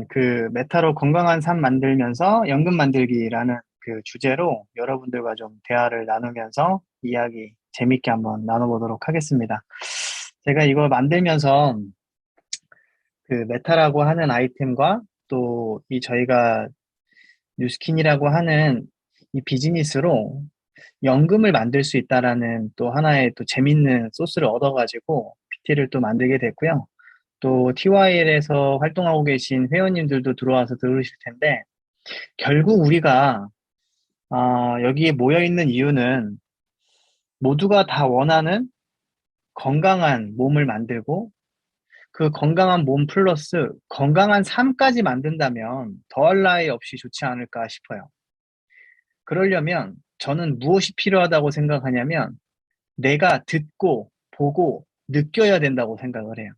그 메타로 건강한 삶 만들면서 연금 만들기라는 그 주제로 여러분들과 좀 대화를 나누면서 이야기 재밌게 한번 나눠보도록 하겠습니다. 제가 이걸 만들면서 그 메타라고 하는 아이템과 또 이 저희가 뉴스킨이라고 하는 이 비즈니스로 연금을 만들 수 있다라는 또 하나의 또 재밌는 소스를 얻어가지고 PT를 또 만들게 됐고요. 또 TYL에서 활동하고 계신 회원님들도 들어와서 들으실 텐데, 결국 우리가 여기에 모여 있는 이유는 모두가 다 원하는 건강한 몸을 만들고 그 건강한 몸 플러스 건강한 삶까지 만든다면 더할 나위 없이 좋지 않을까 싶어요. 그러려면 저는 무엇이 필요하다고 생각하냐면 내가 듣고 보고 느껴야 된다고 생각을 해요.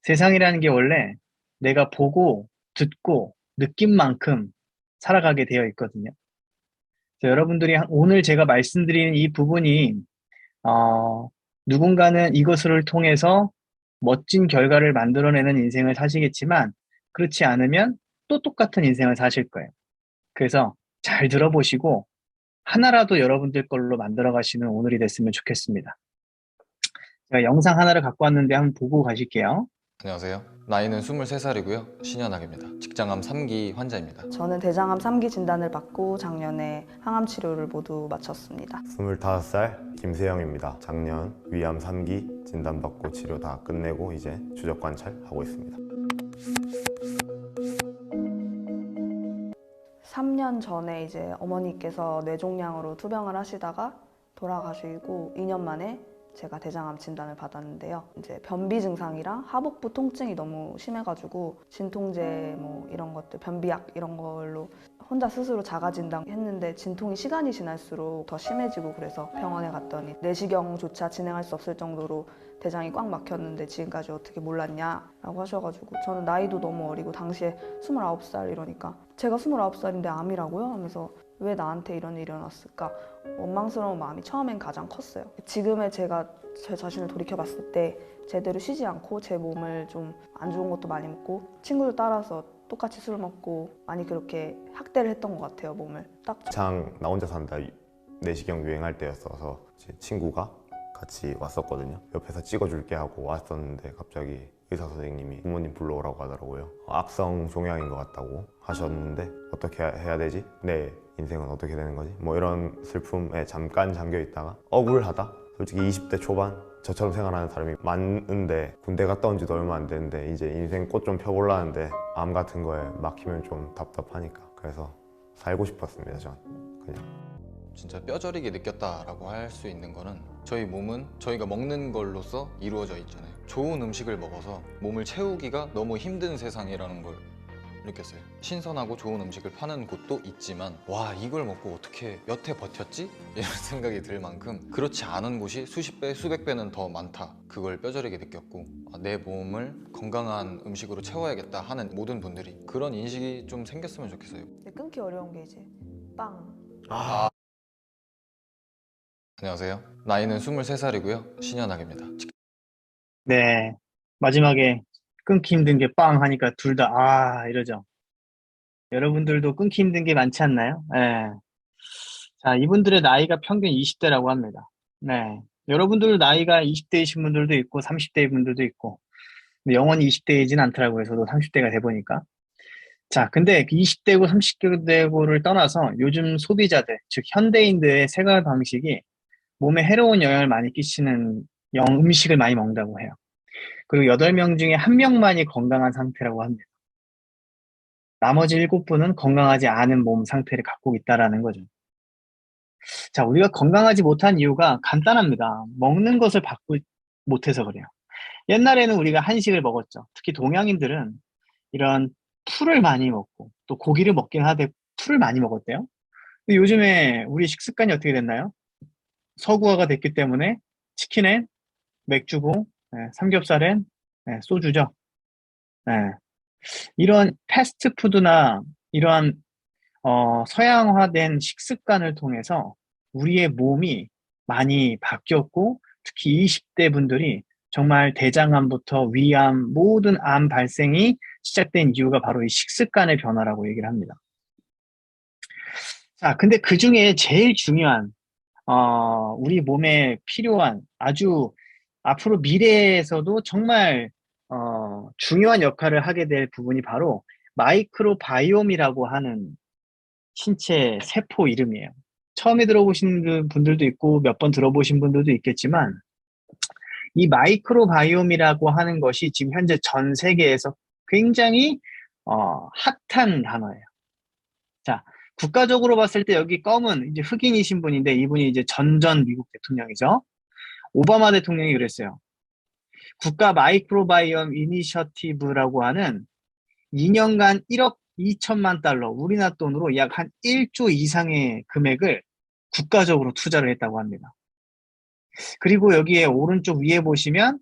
세상이라는 게 원래 내가 보고 듣고 느낀 만큼 살아가게 되어 있거든요. 그래서 여러분들이 오늘 제가 말씀드리는 이 부분이 어, 누군가는 이것을 통해서 멋진 결과를 만들어내는 인생을 사시겠지만 그렇지 않으면 또 똑같은 인생을 사실 거예요. 그래서 잘 들어보시고 하나라도 여러분들 걸로 만들어 가시는 오늘이 됐으면 좋겠습니다. 제가 영상 하나를 갖고 왔는데 한번 보고 가실게요. 안녕하세요. 나이는 23살이고요. 신현학입니다. 직장암 3기 환자입니다. 저는 대장암 3기 진단을 받고 작년에 항암 치료를 모두 마쳤습니다. 25살 김세영입니다. 작년 위암 3기 진단받고 치료 다 끝내고 이제 추적 관찰하고 있습니다. 3년 전에 이제 어머니께서 뇌종양으로 투병을 하시다가 돌아가시고 2년 만에 제가 대장암 진단을 받았는데요. 이제 변비 증상이랑 하복부 통증이 너무 심해가지고 진통제 뭐 이런 것들, 변비약 이런 걸로 혼자 스스로 자가 진단했는데 진통이 시간이 지날수록 더 심해지고 그래서 병원에 갔더니 내시경조차 진행할 수 없을 정도로 대장이 꽉 막혔는데 지금까지 어떻게 몰랐냐라고 하셔가지고 저는 나이도 너무 어리고 당시에 29살 이러니까 제가 29살인데 암이라고요? 하면서 왜 나한테 이런 일이 일어났을까? 원망스러운 마음이 처음엔 가장 컸어요. 지금의 제가 제 자신을 돌이켜봤을 때 제대로 쉬지 않고 제 몸을 좀 안 좋은 것도 많이 먹고 친구들 따라서 똑같이 술 먹고 많이 그렇게 학대를 했던 것 같아요, 몸을. 딱 장 나 혼자 산다 내시경 유행할 때였어서 제 친구가 같이 왔었거든요. 옆에서 찍어줄게 하고 왔었는데 갑자기 의사 선생님이 부모님 불러오라고 하더라고요. 악성 종양인 것 같다고 하셨는데 어떻게 해야 되지? 내 인생은 어떻게 되는 거지? 뭐 이런 슬픔에 잠깐 잠겨 있다가 억울하다? 솔직히 20대 초반 저처럼 생활하는 사람이 많은데 군대 갔다 온 지도 얼마 안 됐는데 이제 인생 꽃 좀 펴보려는데 암 같은 거에 막히면 좀 답답하니까 그래서 살고 싶었습니다. 전 그냥. 진짜 뼈저리게 느꼈다라고 할 수 있는 거는 저희 몸은 저희가 먹는 걸로서 이루어져 있잖아요. 좋은 음식을 먹어서 몸을 채우기가 너무 힘든 세상이라는 걸 느꼈어요. 신선하고 좋은 음식을 파는 곳도 있지만 와, 이걸 먹고 어떻게 여태 버텼지? 이런 생각이 들 만큼 그렇지 않은 곳이 수십 배, 수백 배는 더 많다. 그걸 뼈저리게 느꼈고 내 몸을 건강한 음식으로 채워야겠다 하는 모든 분들이 그런 인식이 좀 생겼으면 좋겠어요. 근데 끊기 어려운 게 이제 빵. 안녕하세요. 나이는 23살이고요. 신현학입니다. 네. 마지막에 끊기 힘든 게 빵 하니까 둘 다, 이러죠. 여러분들도 끊기 힘든 게 많지 않나요? 네. 자, 이분들의 나이가 평균 20대라고 합니다. 네. 여러분들 나이가 20대이신 분들도 있고, 30대인 분들도 있고, 근데 영원히 20대이진 않더라고요. 저도 30대가 돼보니까. 자, 근데 20대고 30대고를 떠나서 요즘 소비자들, 즉 현대인들의 생활 방식이 몸에 해로운 영향을 많이 끼치는 음식을 많이 먹는다고 해요. 그리고 8명 중에 1명만이 건강한 상태라고 합니다. 나머지 7분은 건강하지 않은 몸 상태를 갖고 있다라는 거죠. 자, 우리가 건강하지 못한 이유가 간단합니다. 먹는 것을 받고 못해서 그래요. 옛날에는 우리가 한식을 먹었죠. 특히 동양인들은 이런 풀을 많이 먹고 또 고기를 먹긴 하되 풀을 많이 먹었대요. 근데 요즘에 우리 식습관이 어떻게 됐나요? 서구화가 됐기 때문에 치킨엔 맥주고 삼겹살엔 소주죠. 예. 이런 패스트푸드나 이러한 서양화된 식습관을 통해서 우리의 몸이 많이 바뀌었고 특히 20대 분들이 정말 대장암부터 위암 모든 암 발생이 시작된 이유가 바로 이 식습관의 변화라고 얘기를 합니다. 자, 근데 그 중에 제일 중요한, 우리 몸에 필요한 아주 앞으로 미래에서도 정말, 중요한 역할을 하게 될 부분이 바로 마이크로바이옴이라고 하는 신체 세포 이름이에요. 처음에 들어보신 분들도 있고 몇 번 들어보신 분들도 있겠지만 이 마이크로바이옴이라고 하는 것이 지금 현재 전 세계에서 굉장히 핫한 단어예요. 자, 국가적으로 봤을 때 여기 검은 이제 흑인이신 분인데 이분이 이제 전 미국 대통령이죠. 오바마 대통령이 그랬어요. 국가 마이크로바이옴 이니셔티브라고 하는 2년간 1억 2천만 달러, 우리나라 돈으로 약 한 1조 이상의 금액을 국가적으로 투자를 했다고 합니다. 그리고 여기에 오른쪽 위에 보시면,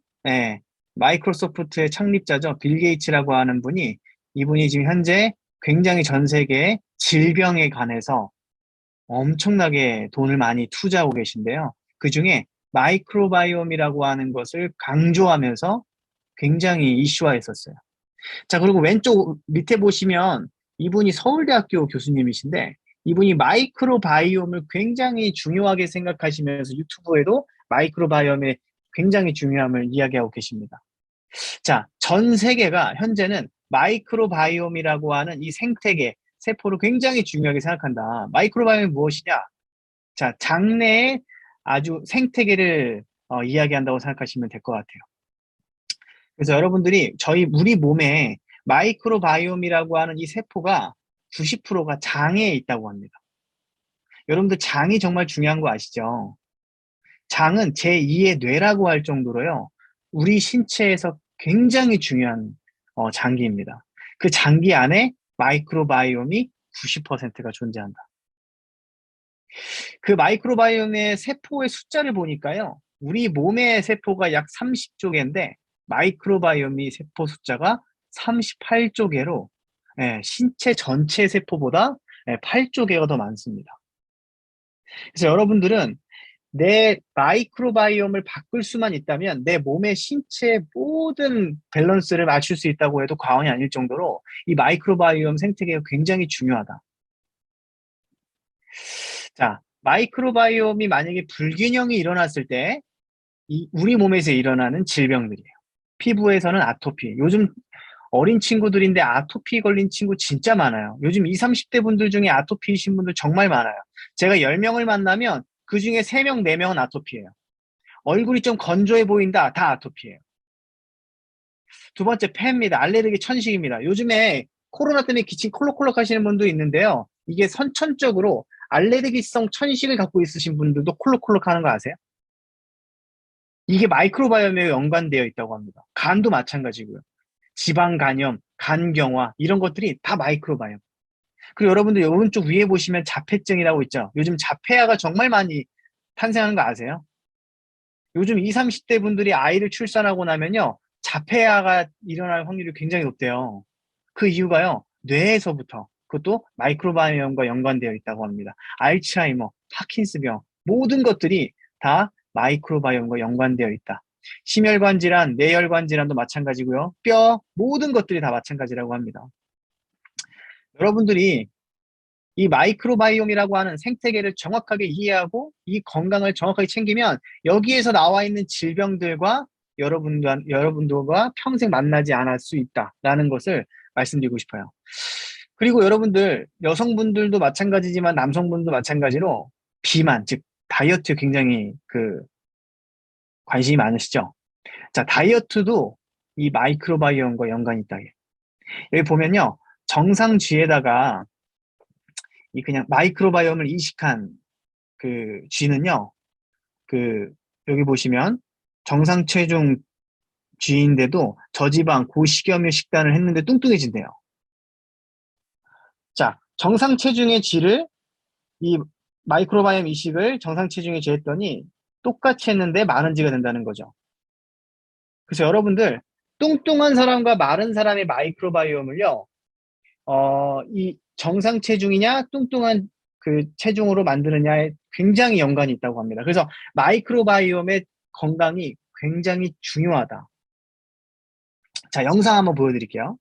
마이크로소프트의 창립자죠. 빌 게이츠라고 하는 분이, 이분이 지금 현재 굉장히 전 세계 질병에 관해서 엄청나게 돈을 많이 투자하고 계신데요. 그 중에 마이크로바이옴이라고 하는 것을 강조하면서 굉장히 이슈화했었어요. 자, 그리고 왼쪽 밑에 보시면 이분이 서울대학교 교수님이신데 이분이 마이크로바이옴을 굉장히 중요하게 생각하시면서 유튜브에도 마이크로바이옴의 굉장히 중요함을 이야기하고 계십니다. 자, 전 세계가 현재는 마이크로바이옴이라고 하는 이 생태계, 세포를 굉장히 중요하게 생각한다. 마이크로바이옴이 무엇이냐? 자, 장내의 아주 생태계를 이야기한다고 생각하시면 될 것 같아요. 그래서 여러분들이 우리 몸에 마이크로바이옴이라고 하는 이 세포가 90%가 장에 있다고 합니다. 여러분들 장이 정말 중요한 거 아시죠? 장은 제2의 뇌라고 할 정도로요. 우리 신체에서 굉장히 중요한 장기입니다. 그 장기 안에 마이크로바이옴이 90%가 존재한다. 그 마이크로바이옴의 세포의 숫자를 보니까요. 우리 몸의 세포가 약 30조 개인데 마이크로바이옴이 세포 숫자가 38조 개로 신체 전체 세포보다 8조 개가 더 많습니다. 그래서 여러분들은 내 마이크로바이옴을 바꿀 수만 있다면 내 몸의 신체의 모든 밸런스를 맞출 수 있다고 해도 과언이 아닐 정도로 이 마이크로바이옴 생태계가 굉장히 중요하다. 자, 마이크로바이옴이 만약에 불균형이 일어났을 때 우리 몸에서 일어나는 질병들이에요. 피부에서는 아토피. 요즘 어린 친구들인데 아토피 걸린 친구 진짜 많아요. 요즘 20, 30대 분들 중에 아토피이신 분들 정말 많아요. 제가 10명을 만나면 그 중에 3명, 4명은 아토피예요. 얼굴이 좀 건조해 보인다. 다 아토피예요. 두 번째, 폐입니다. 알레르기 천식입니다. 요즘에 코로나 때문에 기침 콜록콜록 하시는 분도 있는데요. 이게 선천적으로 알레르기성 천식을 갖고 있으신 분들도 콜록콜록 하는 거 아세요? 이게 마이크로바이옴에 연관되어 있다고 합니다. 간도 마찬가지고요. 지방 간염, 간경화 이런 것들이 다 마이크로바이옴. 그리고 여러분들 오른쪽 위에 보시면 자폐증이라고 있죠. 요즘 자폐아가 정말 많이 탄생하는 거 아세요? 요즘 20, 30대 분들이 아이를 출산하고 나면요. 자폐아가 일어날 확률이 굉장히 높대요. 그 이유가요. 뇌에서부터 그것도 마이크로바이옴과 연관되어 있다고 합니다. 알츠하이머, 파킨스병 모든 것들이 다 마이크로바이옴과 연관되어 있다. 심혈관 질환, 뇌혈관 질환도 마찬가지고요. 뼈 모든 것들이 다 마찬가지라고 합니다. 여러분들이 이 마이크로바이옴이라고 하는 생태계를 정확하게 이해하고 이 건강을 정확하게 챙기면 여기에서 나와 있는 질병들과 여러분들과 평생 만나지 않을 수 있다라는 것을 말씀드리고 싶어요. 그리고 여러분들 여성분들도 마찬가지지만 남성분도 마찬가지로 비만, 즉 다이어트 굉장히 관심이 많으시죠? 자, 다이어트도 이 마이크로바이옴과 연관이 있다. 여기 보면요. 정상쥐에다가 이 그냥 마이크로바이옴을 이식한 그 쥐는요. 여기 보시면 정상 체중 쥐인데도 저지방 고식염유 식단을 했는데 뚱뚱해진대요. 자, 정상 체중의 쥐를 이 마이크로바이옴 이식을 정상 체중에 재했더니 똑같이 했는데 마른 쥐가 된다는 거죠. 그래서 여러분들 뚱뚱한 사람과 마른 사람의 마이크로바이옴을요. 이 정상 체중이냐 뚱뚱한 그 체중으로 만드느냐에 굉장히 연관이 있다고 합니다. 그래서 마이크로바이옴의 건강이 굉장히 중요하다. 자, 영상 한번 보여드릴게요.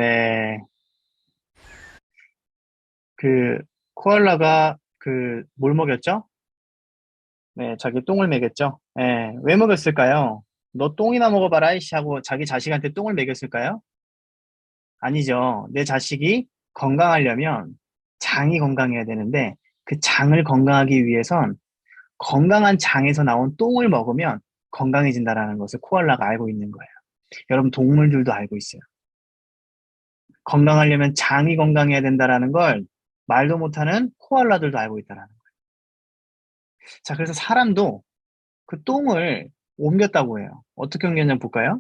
네. 그, 코알라가 뭘 먹였죠? 네, 자기 똥을 먹였죠? 네, 왜 먹였을까요? 너 똥이나 먹어봐라, 이씨 하고 자기 자식한테 똥을 먹였을까요? 아니죠. 내 자식이 건강하려면 장이 건강해야 되는데 그 장을 건강하기 위해선 건강한 장에서 나온 똥을 먹으면 건강해진다라는 것을 코알라가 알고 있는 거예요. 여러분, 동물들도 알고 있어요. 건강하려면 장이 건강해야 된다라는 걸 말도 못하는 코알라들도 알고 있다라는 거예요. 자, 그래서 사람도 그 똥을 옮겼다고 해요. 어떻게 옮겼냐 볼까요?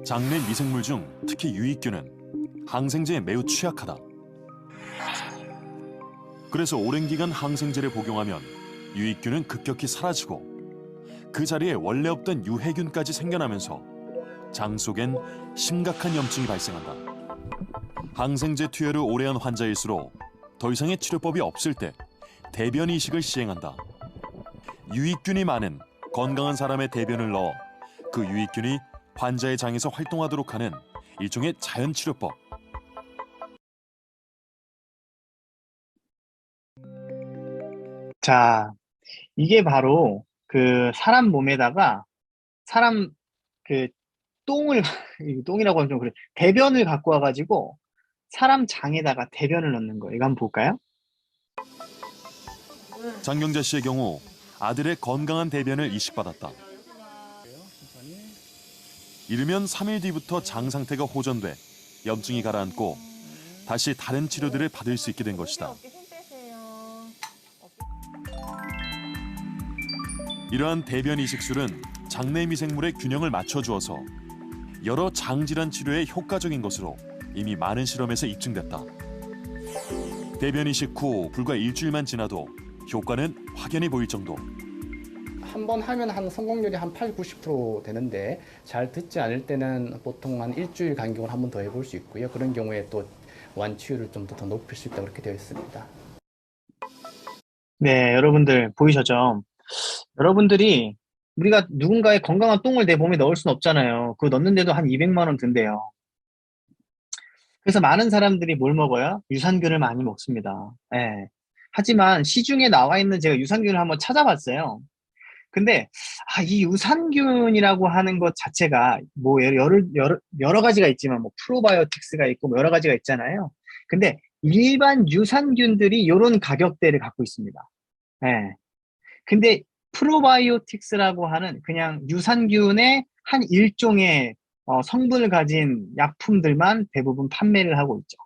장내 미생물 중 특히 유익균은 항생제에 매우 취약하다. 그래서 오랜 기간 항생제를 복용하면 유익균은 급격히 사라지고 그 자리에 원래 없던 유해균까지 생겨나면서 장 속엔 심각한 염증이 발생한다. 항생제 투여를 오래 한 환자일수록 더 이상의 치료법이 없을 때 대변 이식을 시행한다. 유익균이 많은 건강한 사람의 대변을 넣어 그 유익균이 환자의 장에서 활동하도록 하는 일종의 자연치료법. 자, 이게 바로 그 사람 몸에다가 사람 그 똥을, 이거 똥이라고 하면 좀 그래. 대변을 갖고 와가지고 사람 장에다가 대변을 넣는 거예요. 이거 한번 볼까요? 장경자 씨의 경우 아들의 건강한 대변을 이식받았다. 이르면 3일 뒤부터 장 상태가 호전돼 염증이 가라앉고 다시 다른 치료들을 받을 수 있게 된 것이다. 이러한 대변 이식술은 장내 미생물의 균형을 맞춰주어서 여러 장질환 치료에 효과적인 것으로 이미 많은 실험에서 입증됐다. 대변 이식 후 불과 일주일만 지나도 효과는 확연히 보일 정도. 한 번 하면 한 성공률이 한 8, 90% 되는데 잘 듣지 않을 때는 보통 한 일주일 간격을 한 번 더 해볼 수 있고요. 그런 경우에 또 완치율을 좀 더 높일 수 있다 그렇게 되어 있습니다. 네, 여러분들 보이셨죠? 여러분들이 우리가 누군가의 건강한 똥을 내 몸에 넣을 수는 없잖아요. 그거 넣는데도 한 200만 원 든대요. 그래서 많은 사람들이 뭘 먹어요? 유산균을 많이 먹습니다. 예. 하지만 시중에 나와 있는 제가 유산균을 한번 찾아봤어요. 근데 이 유산균이라고 하는 것 자체가 뭐 여러 가지가 있지만 뭐 프로바이오틱스가 있고 뭐 여러 가지가 있잖아요. 근데 일반 유산균들이 이런 가격대를 갖고 있습니다. 예. 근데 프로바이오틱스라고 하는 그냥 유산균의 한 일종의 성분을 가진 약품들만 대부분 판매를 하고 있죠.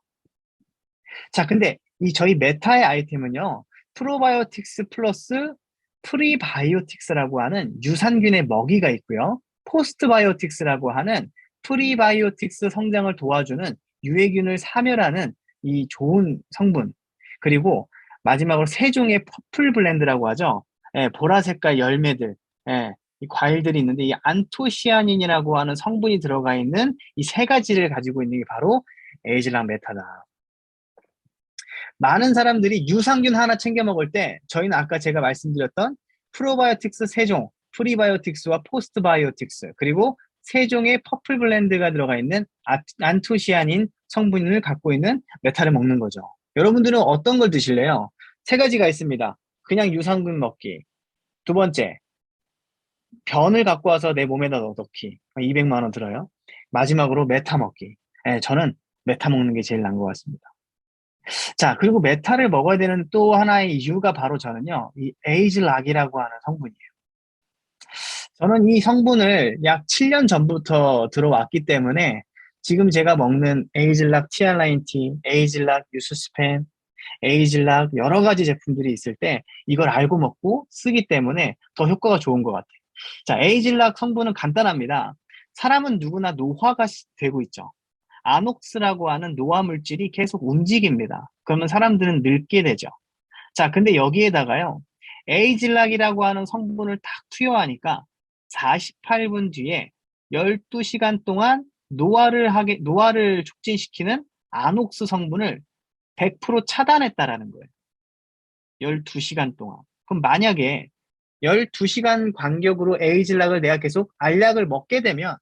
자, 근데 이 저희 메타의 아이템은요, 프로바이오틱스 플러스 프리바이오틱스라고 하는 유산균의 먹이가 있고요, 포스트바이오틱스라고 하는 프리바이오틱스 성장을 도와주는 유해균을 사멸하는 이 좋은 성분, 그리고 마지막으로 세 종의 퍼플 블렌드라고 하죠. 예, 보라색깔 열매들, 예, 이 과일들이 있는데 이 안토시아닌이라고 하는 성분이 들어가 있는 이 세 가지를 가지고 있는 게 바로 에이즐랑 메타다. 많은 사람들이 유산균 하나 챙겨 먹을 때 저희는 아까 제가 말씀드렸던 프로바이오틱스 세종, 프리바이오틱스와 포스트바이오틱스, 그리고 세종의 퍼플 블렌드가 들어가 있는 안토시아닌 성분을 갖고 있는 메타를 먹는 거죠. 여러분들은 어떤 걸 드실래요? 세 가지가 있습니다. 그냥 유산균 먹기. 두 번째, 변을 갖고 와서 내 몸에다 넣기. 200만 원 들어요. 마지막으로 메타 먹기. 네, 저는 메타 먹는 게 제일 나은 것 같습니다. 자, 그리고 메타를 먹어야 되는 또 하나의 이유가 바로 저는요, 이 에이즐락이라고 하는 성분이에요. 저는 이 성분을 약 7년 전부터 들어왔기 때문에 지금 제가 먹는 에이즐락 티알라인티, 에이즐락 유스스펜, 에이즐락 여러 가지 제품들이 있을 때 이걸 알고 먹고 쓰기 때문에 더 효과가 좋은 것 같아요. 자, 에이즐락 성분은 간단합니다. 사람은 누구나 노화가 되고 있죠. 아녹스라고 하는 노화 물질이 계속 움직입니다. 그러면 사람들은 늙게 되죠. 자, 근데 여기에다가요, 에이즐락이라고 하는 성분을 딱 투여하니까 48분 뒤에 12시간 동안 노화를 촉진시키는 아녹스 성분을 100% 차단했다라는 거예요. 12시간 동안. 그럼 만약에 12시간 간격으로 에이즐락을 내가 계속 알약을 먹게 되면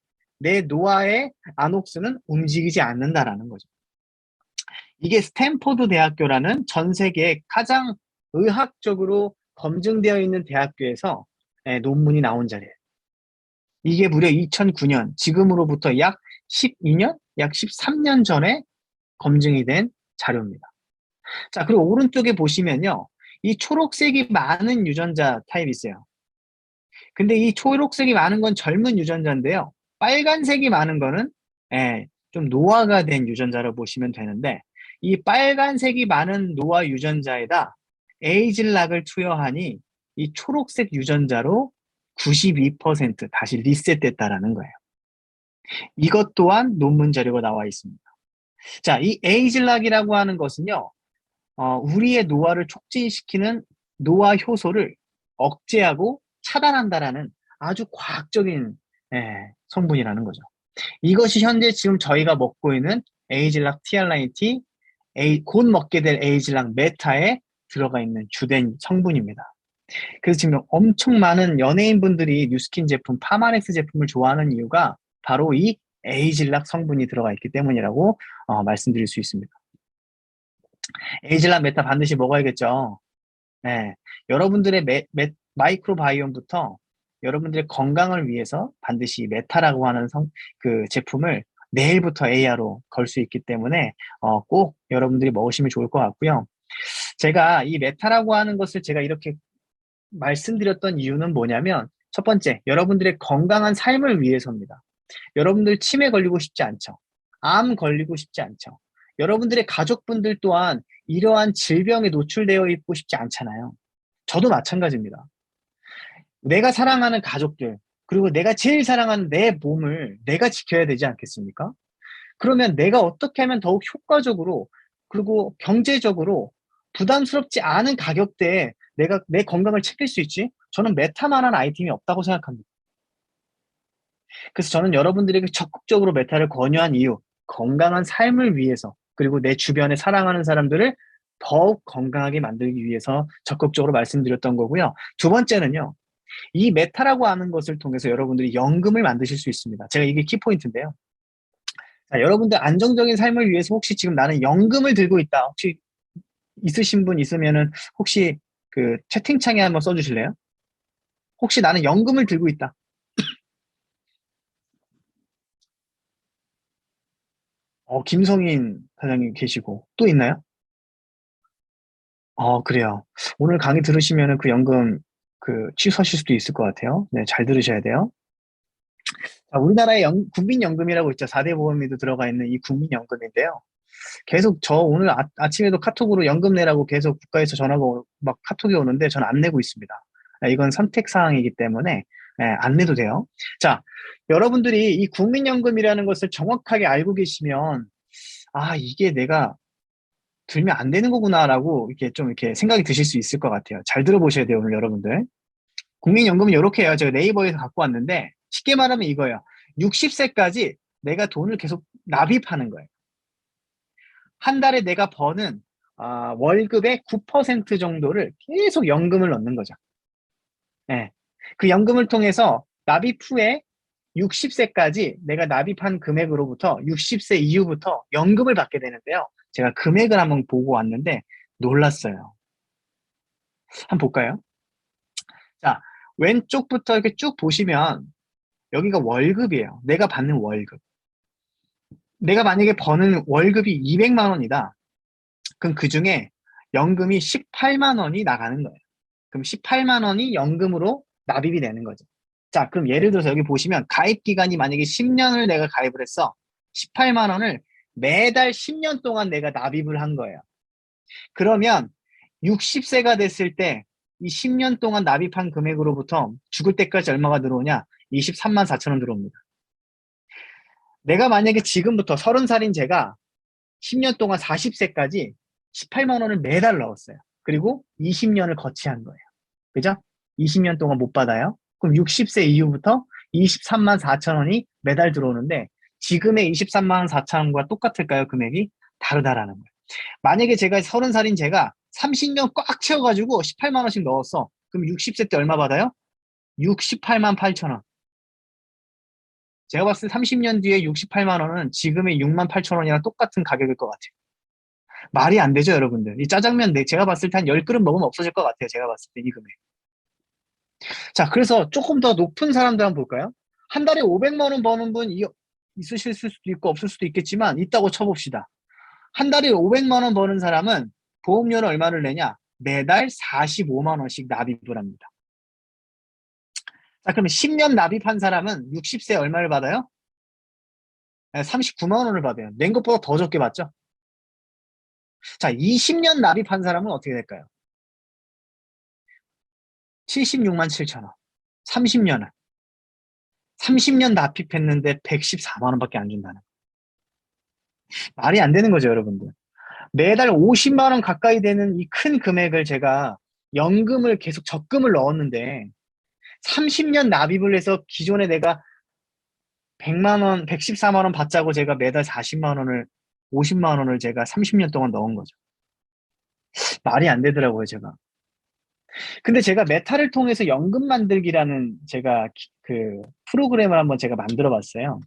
내 노화의 안옥수는 움직이지 않는다라는 거죠. 이게 스탠포드 대학교라는 전 세계에 가장 의학적으로 검증되어 있는 대학교에서 논문이 나온 자리예요. 이게 무려 2009년, 지금으로부터 약 12년, 약 13년 전에 검증이 된 자료입니다. 자, 그리고 오른쪽에 보시면요. 이 초록색이 많은 유전자 타입이 있어요. 근데 이 초록색이 많은 건 젊은 유전자인데요. 빨간색이 많은 거는 좀 노화가 된 유전자로 보시면 되는데 이 빨간색이 많은 노화 유전자에다 에이즐락을 투여하니 이 초록색 유전자로 92% 다시 리셋됐다라는 거예요. 이것 또한 논문 자료가 나와 있습니다. 자, 이 에이즐락이라고 하는 것은요. 우리의 노화를 촉진시키는 노화 효소를 억제하고 차단한다라는 아주 과학적인 성분이라는 거죠. 이것이 현재 지금 저희가 먹고 있는 에이즐락 TRIT, 곧 먹게 될 에이즐락 메타에 들어가 있는 주된 성분입니다. 그래서 지금 엄청 많은 연예인분들이 뉴스킨 제품, 파마넥스 제품을 좋아하는 이유가 바로 이 에이즐락 성분이 들어가 있기 때문이라고 말씀드릴 수 있습니다. 에이즐락 메타 반드시 먹어야겠죠. 네. 여러분들의 마이크로바이옴부터 여러분들의 건강을 위해서 반드시 메타라고 하는 그 제품을 내일부터 AR로 걸 수 있기 때문에 꼭 여러분들이 먹으시면 좋을 것 같고요. 제가 이 메타라고 하는 것을 제가 이렇게 말씀드렸던 이유는 뭐냐면 첫 번째, 여러분들의 건강한 삶을 위해서입니다. 여러분들 치매 걸리고 싶지 않죠. 암 걸리고 싶지 않죠. 여러분들의 가족분들 또한 이러한 질병에 노출되어 있고 싶지 않잖아요. 저도 마찬가지입니다. 내가 사랑하는 가족들, 그리고 내가 제일 사랑하는 내 몸을 내가 지켜야 되지 않겠습니까? 그러면 내가 어떻게 하면 더욱 효과적으로, 그리고 경제적으로 부담스럽지 않은 가격대에 내가 내 건강을 챙길 수 있지? 저는 메타만한 아이템이 없다고 생각합니다. 그래서 저는 여러분들에게 적극적으로 메타를 권유한 이유, 건강한 삶을 위해서, 그리고 내 주변에 사랑하는 사람들을 더욱 건강하게 만들기 위해서 적극적으로 말씀드렸던 거고요. 두 번째는요, 이 메타라고 하는 것을 통해서 여러분들이 연금을 만드실 수 있습니다. 제가 이게 키포인트인데요. 자, 여러분들 안정적인 삶을 위해서 혹시 지금 나는 연금을 들고 있다. 혹시 있으신 분 있으면은 혹시 그 채팅창에 한번 써주실래요? 혹시 나는 연금을 들고 있다. 김성인 사장님 계시고 또 있나요? 그래요. 오늘 강의 들으시면은 그 연금 취소하실 수도 있을 것 같아요. 네, 잘 들으셔야 돼요. 자, 우리나라의 국민연금이라고 있죠. 4대 보험에도 들어가 있는 이 국민연금인데요. 계속 저 오늘 아침에도 카톡으로 연금 내라고 계속 국가에서 전화가 막 카톡이 오는데 저는 안 내고 있습니다. 이건 선택사항이기 때문에 안 내도 돼요. 자, 여러분들이 이 국민연금이라는 것을 정확하게 알고 계시면 이게 내가 들면 안 되는 거구나라고 이렇게 좀 이렇게 생각이 드실 수 있을 것 같아요. 잘 들어보셔야 돼요, 오늘 여러분들. 국민연금은 이렇게 해요. 제가 네이버에서 갖고 왔는데 쉽게 말하면 이거예요. 60세까지 내가 돈을 계속 납입하는 거예요. 한 달에 내가 버는 월급의 9% 정도를 계속 연금을 넣는 거죠. 네. 그 연금을 통해서 납입 후에 60세까지 내가 납입한 금액으로부터 60세 이후부터 연금을 받게 되는데요. 제가 금액을 한번 보고 왔는데 놀랐어요. 한번 볼까요? 자, 왼쪽부터 이렇게 쭉 보시면 여기가 월급이에요. 내가 받는 월급. 내가 만약에 버는 월급이 200만 원이다. 그럼 그 중에 연금이 18만 원이 나가는 거예요. 그럼 18만 원이 연금으로 납입이 되는 거죠. 자, 그럼 예를 들어서 여기 보시면 가입 기간이 만약에 10년을 내가 가입을 했어. 18만 원을 매달 10년 동안 내가 납입을 한 거예요. 그러면 60세가 됐을 때 이 10년 동안 납입한 금액으로부터 죽을 때까지 얼마가 들어오냐? 23만 4천 원 들어옵니다. 내가 만약에 지금부터 30살인 제가 10년 동안 40세까지 18만 원을 매달 넣었어요. 그리고 20년을 거치한 거예요. 그죠? 20년 동안 못 받아요. 그럼 60세 이후부터 23만 4천 원이 매달 들어오는데 지금의 23만 4천 원과 똑같을까요? 금액이 다르다라는 거예요. 만약에 제가 30살인 제가 30년 꽉 채워가지고 18만 원씩 넣었어. 그럼 60세 때 얼마 받아요? 68만 8천 원. 제가 봤을 때 30년 뒤에 68만 원은 지금의 6만 8천 원이랑 똑같은 가격일 것 같아요. 말이 안 되죠, 여러분들. 이 짜장면 제가 봤을 때 한 10그릇 먹으면 없어질 것 같아요. 제가 봤을 때 이 금액. 자, 그래서 조금 더 높은 사람들 한번 볼까요? 한 달에 500만 원 버는 분 있으실 수도 있고 없을 수도 있겠지만 있다고 쳐봅시다. 한 달에 500만 원 버는 사람은 보험료는 얼마를 내냐? 매달 45만 원씩 납입을 합니다. 자, 그러면 10년 납입한 사람은 60세 얼마를 받아요? 39만 원을 받아요. 낸 것보다 더 적게 받죠? 자, 20년 납입한 사람은 어떻게 될까요? 76만 7천 원. 30년은. 30년 납입했는데 114만 원밖에 안 준다는. 말이 안 되는 거죠, 여러분들. 매달 50만 원 가까이 되는 이 큰 금액을 제가 연금을 계속 적금을 넣었는데 30년 납입을 해서 기존에 내가 100만 원, 114만 원 받자고 제가 매달 40만 원을 50만 원을 제가 30년 동안 넣은 거죠. 말이 안 되더라고요, 제가. 근데 제가 메타를 통해서 연금 만들기라는 제가 그 프로그램을 한번 제가 만들어 봤어요.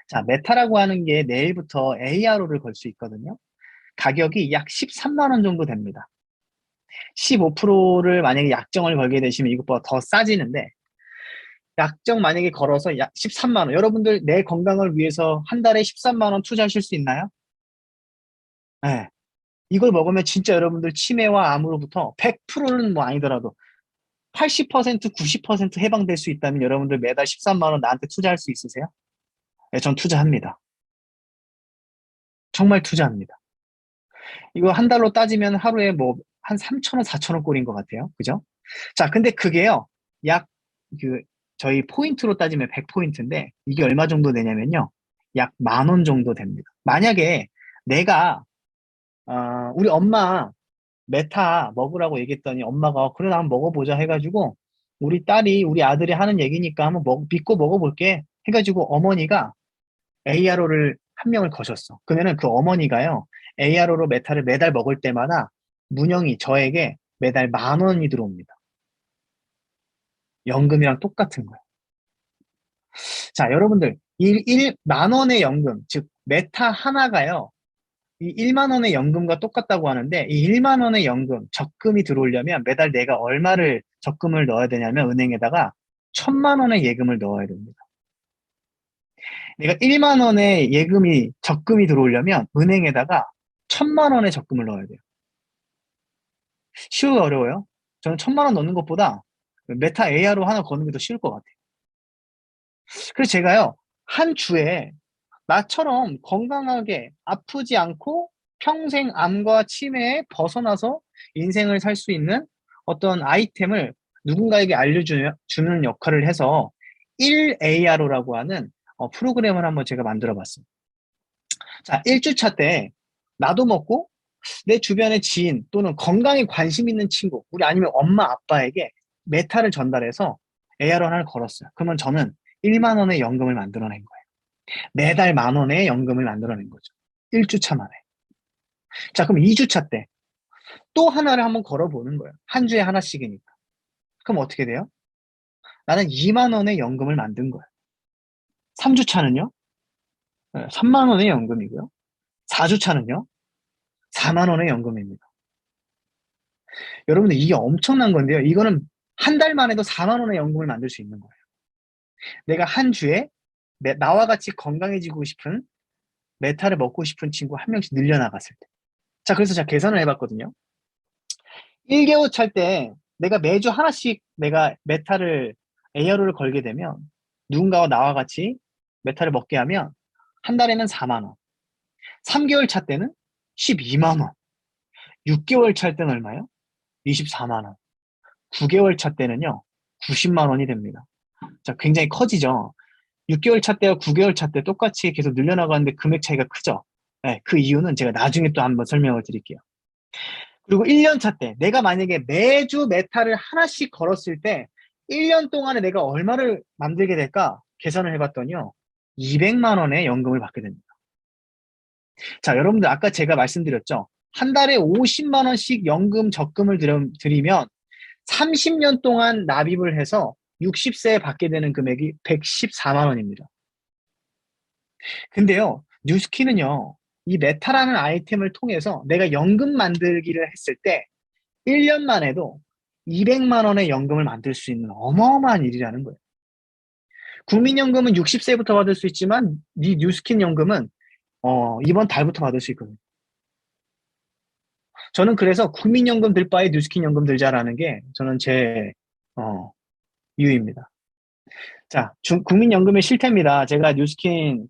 자, 메타라고 하는 게 내일부터 ARO를 걸 수 있거든요. 가격이 약 13만 원 정도 됩니다. 15%를 만약에 약정을 걸게 되시면 이것보다 더 싸지는데 약정 만약에 걸어서 약 13만 원. 여러분들 내 건강을 위해서 한 달에 13만 원 투자하실 수 있나요? 네. 이걸 먹으면 진짜 여러분들 치매와 암으로부터 100%는 뭐 아니더라도 80%, 90% 해방될 수 있다면 여러분들 매달 13만 원 나한테 투자할 수 있으세요? 네, 전 투자합니다. 정말 투자합니다. 이거 한 달로 따지면 하루에 뭐 한 3,000원, 4,000원 꼴인 것 같아요. 그죠? 자, 근데 그게요. 약 저희 포인트로 따지면 100포인트인데 이게 얼마 정도 되냐면요. 약 10,000원 정도 됩니다. 만약에 내가 우리 엄마 메타 먹으라고 얘기했더니 엄마가 그래 나 한번 먹어보자 해가지고 우리 아들이 하는 얘기니까 한번 믿고 먹어볼게 해가지고 어머니가 ARO를 한 명을 거셨어. 그러면은 그 어머니가요 ARO로 메타를 매달 먹을 때마다 문영이 저에게 매달 10,000원이 들어옵니다. 연금이랑 똑같은 거예요. 자, 여러분들 1만 원의 연금, 즉 메타 하나가요 이 1만 원의 연금과 똑같다고 하는데 이 1만 원의 연금, 적금이 들어오려면 매달 내가 얼마를 적금을 넣어야 되냐면 은행에다가 1,000만 원의 예금을 넣어야 됩니다. 내가 1만 원의 적금이 들어오려면 은행에다가 1,000만 원의 적금을 넣어야 돼요. 쉬워요, 어려워요? 저는 1,000만 원 넣는 것보다 메타 AR로 하나 거는 게 더 쉬울 것 같아요. 그래서 제가요, 한 주에 나처럼 건강하게 아프지 않고 평생 암과 치매에 벗어나서 인생을 살 수 있는 어떤 아이템을 누군가에게 알려주는 역할을 해서 1ARO라고 하는 프로그램을 한번 제가 만들어 봤습니다. 자, 1주차 때 나도 먹고 내 주변의 지인 또는 건강에 관심 있는 친구, 우리 아니면 엄마, 아빠에게 메타를 전달해서 ARO 하나를 걸었어요. 그러면 저는 1만 원의 연금을 만들어낸 거예요. 매달 10,000원의 연금을 만들어낸 거죠. 1주차 만에. 자, 그럼 2주차 때 또 하나를 한번 걸어보는 거예요. 한 주에 하나씩이니까. 그럼 어떻게 돼요? 나는 2만 원의 연금을 만든 거예요. 3주차는요? 3만 원의 연금이고요. 4주차는요? 4만 원의 연금입니다. 여러분들 이게 엄청난 건데요. 이거는 한 달만 해도 4만 원의 연금을 만들 수 있는 거예요. 내가 한 주에 나와 같이 건강해지고 싶은 메타를 먹고 싶은 친구 한 명씩 늘려나갔을 때. 자, 그래서 제가 계산을 해봤거든요. 1개월 찰 때 내가 매주 하나씩 내가 메타를 ARO를 걸게 되면 누군가와 나와 같이 메타를 먹게 하면 한 달에는 4만 원. 3개월 차 때는 12만 원. 6개월 차 때는 얼마요? 24만 원. 9개월 차 때는요. 90만 원이 됩니다. 자, 굉장히 커지죠. 6개월 차 때와 9개월 차 때 똑같이 계속 늘려나가는데 금액 차이가 크죠. 네, 그 이유는 제가 나중에 또 한번 설명을 드릴게요. 그리고 1년 차 때 내가 만약에 매주 메타를 하나씩 걸었을 때 1년 동안에 내가 얼마를 만들게 될까 계산을 해봤더니요. 200만 원의 연금을 받게 됩니다. 자, 여러분들 아까 제가 말씀드렸죠. 한 달에 50만 원씩 연금 적금을 들이면 30년 동안 납입을 해서 60세에 받게 되는 금액이 114만 원입니다. 근데요, 뉴스킨은요, 이 메타라는 아이템을 통해서 내가 연금 만들기를 했을 때 1년만 해도 200만 원의 연금을 만들 수 있는 어마어마한 일이라는 거예요. 국민연금은 60세부터 받을 수 있지만 이 뉴스킨 연금은 이번 달부터 받을 수 있거든요. 저는 그래서 국민연금 들 바에 뉴스킨 연금 들자라는 게 저는 제 이유입니다. 자, 국민연금의 실태입니다. 제가 뉴스킨이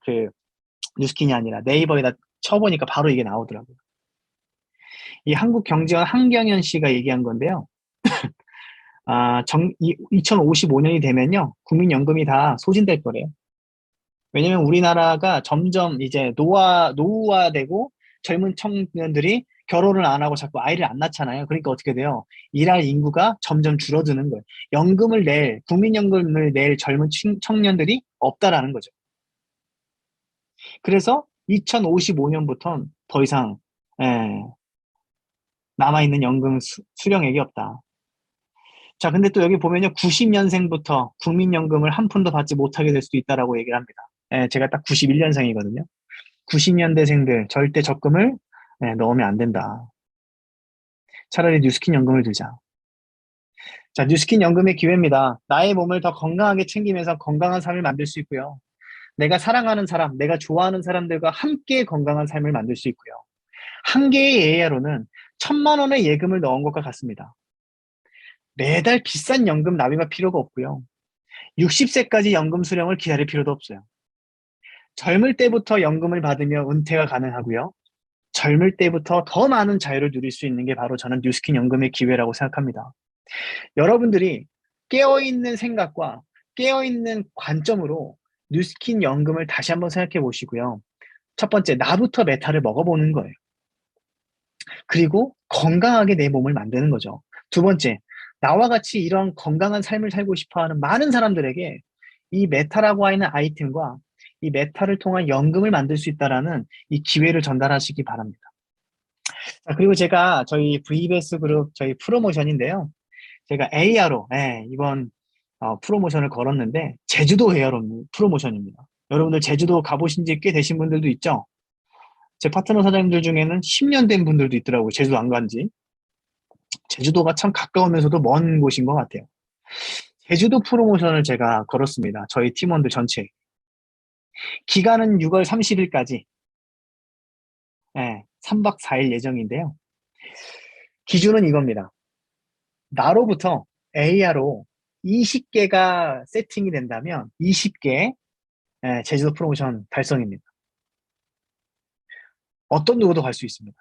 아니라 네이버에다 쳐보니까 바로 이게 나오더라고요. 이 한국경제원 한경현 씨가 얘기한 건데요. 2055년이 되면요, 국민연금이 다 소진될 거래요. 왜냐면 우리나라가 점점 이제 노후화되고 젊은 청년들이 결혼을 안 하고 자꾸 아이를 안 낳잖아요. 그러니까 어떻게 돼요? 일할 인구가 점점 줄어드는 거예요. 국민연금을 낼 젊은 청년들이 없다라는 거죠. 그래서 2055년부터는 더 이상 남아있는 연금 수령액이 없다. 자, 근데 또 여기 보면요, 90년생부터 국민연금을 한 푼도 받지 못하게 될 수도 있다라고 얘기를 합니다. 제가 딱 91년생이거든요. 90년대생들 절대 적금을 넣으면 안 된다. 차라리 뉴스킨 연금을 들자. 자, 뉴스킨 연금의 기회입니다. 나의 몸을 더 건강하게 챙기면서 건강한 삶을 만들 수 있고요. 내가 사랑하는 사람, 내가 좋아하는 사람들과 함께 건강한 삶을 만들 수 있고요. 한 개의 AR로는 1,000만 원의 예금을 넣은 것과 같습니다. 매달 비싼 연금 납입할 필요가 없고요. 60세까지 연금 수령을 기다릴 필요도 없어요. 젊을 때부터 연금을 받으며 은퇴가 가능하고요. 젊을 때부터 더 많은 자유를 누릴 수 있는 게 바로 저는 뉴스킨 연금의 기회라고 생각합니다. 여러분들이 깨어있는 생각과 깨어있는 관점으로 뉴스킨 연금을 다시 한번 생각해 보시고요. 첫 번째, 나부터 메타를 먹어보는 거예요. 그리고 건강하게 내 몸을 만드는 거죠. 두 번째, 나와 같이 이런 건강한 삶을 살고 싶어하는 많은 사람들에게 이 메타라고 하는 아이템과 이 메타를 통한 연금을 만들 수 있다는 이 기회를 전달하시기 바랍니다. 자, 그리고 제가 저희 VBS 그룹 저희 프로모션인데요. 제가 AR로 이번 프로모션을 걸었는데 제주도 AR로 프로모션입니다. 여러분들 제주도 가보신 지 꽤 되신 분들도 있죠? 제 파트너 사장님들 중에는 10년 된 분들도 있더라고요. 제주도 안 간 지. 제주도가 참 가까우면서도 먼 곳인 것 같아요. 제주도 프로모션을 제가 걸었습니다. 저희 팀원들 전체. 기간은 6월 30일까지 3박 4일 예정인데요. 기준은 이겁니다. 나로부터 AR로 20개가 세팅이 된다면 20개 제주도 프로모션 달성입니다. 어떤 누구도 갈 수 있습니다.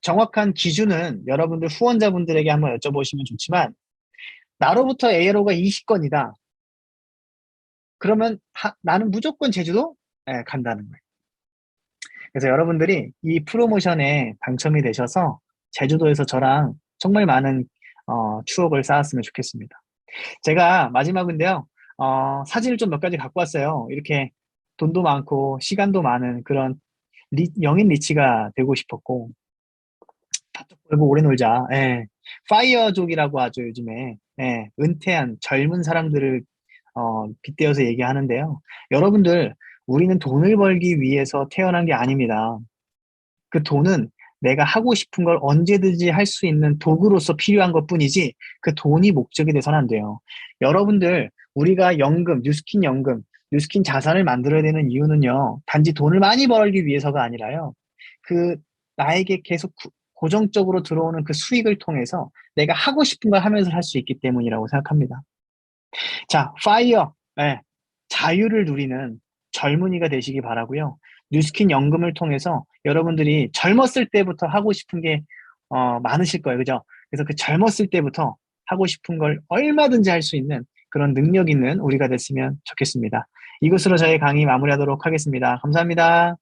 정확한 기준은 여러분들 후원자분들에게 한번 여쭤보시면 좋지만 나로부터 ARO가 20건이다. 그러면 나는 무조건 제주도 간다는 거예요. 그래서 여러분들이 이 프로모션에 당첨이 되셔서 제주도에서 저랑 정말 많은 추억을 쌓았으면 좋겠습니다. 제가 마지막인데요. 사진을 좀 몇 가지 갖고 왔어요. 이렇게 돈도 많고 시간도 많은 그런 영인 리치가 되고 싶었고 다쪽 벌고 오래 놀자. 파이어족이라고 하죠, 요즘에. 은퇴한 젊은 사람들을 빗대어서 얘기하는데요. 여러분들, 우리는 돈을 벌기 위해서 태어난 게 아닙니다. 그 돈은 내가 하고 싶은 걸 언제든지 할 수 있는 도구로서 필요한 것 뿐이지 그 돈이 목적이 돼서는 안 돼요. 여러분들, 우리가 뉴스킨 자산을 만들어야 되는 이유는요. 단지 돈을 많이 벌기 위해서가 아니라요. 나에게 계속 고정적으로 들어오는 그 수익을 통해서 내가 하고 싶은 걸 하면서 할 수 있기 때문이라고 생각합니다. 자, 자유를 누리는 젊은이가 되시기 바라고요. 뉴스킨 연금을 통해서 여러분들이 젊었을 때부터 하고 싶은 게 많으실 거예요. 그죠? 그래서 그 젊었을 때부터 하고 싶은 걸 얼마든지 할 수 있는 그런 능력 있는 우리가 됐으면 좋겠습니다. 이것으로 저희 강의 마무리하도록 하겠습니다. 감사합니다.